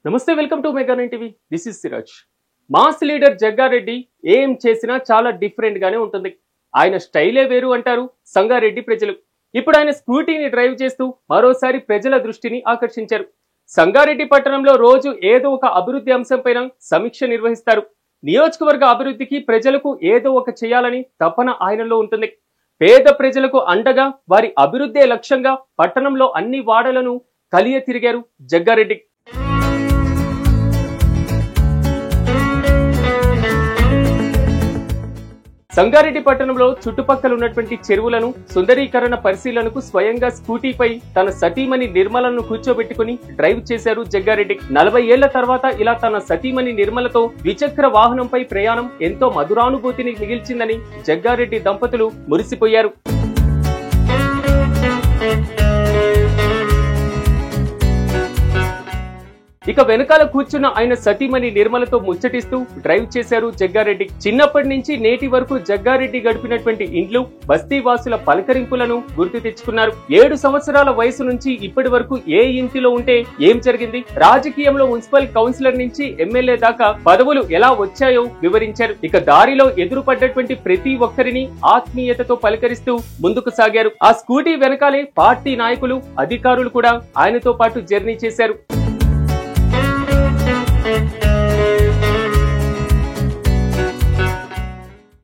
నమస్తే, welcome to mega 9 TV. This is Siraj. Mass leader Jaggareddy ఏం చేసినా చాలా డిఫరెంట్ గానే ఉంటుంది. ఆయన స్టైలే వేరు అంటారు సంగారెడ్డి ప్రజలు. ఇప్పుడు ఆయన స్కూటీని డ్రైవ్ చేస్తూ మరోసారి ప్రజల దృష్టిని ఆకర్షించారు. సంగారెడ్డి పట్టణంలో రోజు ఏదో ఒక అభివృద్ధి అంశంపైన సమీక్ష నిర్వహిస్తారు. నియోజకవర్గ అభివృద్ధికి ప్రజలకు ఏదో ఒక చేయాలని తపన ఆయనలో ఉంటుంది. పేద ప్రజలకు అండగా వారి అభివృద్ధే లక్ష్యంగా పట్టణంలో అన్ని వాడలను కలియ తిరిగారు జగ్గారెడ్డి. సంగారెడ్డి పట్టణంలో చుట్టుపక్కల ఉన్నటువంటి చెరువులను సుందరీకరణ పరిశీలనకు స్వయంగా స్కూటీపై తన సతీమణి నిర్మలను కూర్చోబెట్టుకుని డ్రైవ్ చేశారు జగ్గారెడ్డి. 40 ఏళ్ల తర్వాత ఇలా తన సతీమణి నిర్మలతో ద్విచక్ర వాహనంపై ప్రయాణం ఎంతో మధురానుభూతిని మిగిల్చిందని జగ్గారెడ్డి దంపతులు మురిసిపోయారు. ఇక వెనకాల కూర్చున్న ఆయన సతీమణి నిర్మలతో ముచ్చటిస్తూ డ్రైవ్ చేశారు జగ్గారెడ్డి. చిన్నప్పటి నుంచి నేటి వరకు జగ్గారెడ్డి గడిపినటువంటి ఇండ్లు, బస్తీవాసుల పలకరింపులను గుర్తు తెచ్చుకున్నారు. 7 సంవత్సరాల వయసు నుంచి ఇప్పటి వరకు ఏ ఇంటిలో ఉంటే ఏం జరిగింది, రాజకీయంలో మున్సిపల్ కౌన్సిలర్ నుంచి ఎమ్మెల్యే దాకా పదవులు ఎలా వచ్చాయో వివరించారు. ఇక దారిలో ఎదురుపడ్డటువంటి ప్రతి ఒక్కరిని ఆత్మీయతతో పలకరిస్తూ ముందుకు సాగారు. ఆ స్కూటీ వెనకాలే పార్టీ నాయకులు, అధికారులు కూడా ఆయనతో పాటు జర్నీ చేశారు.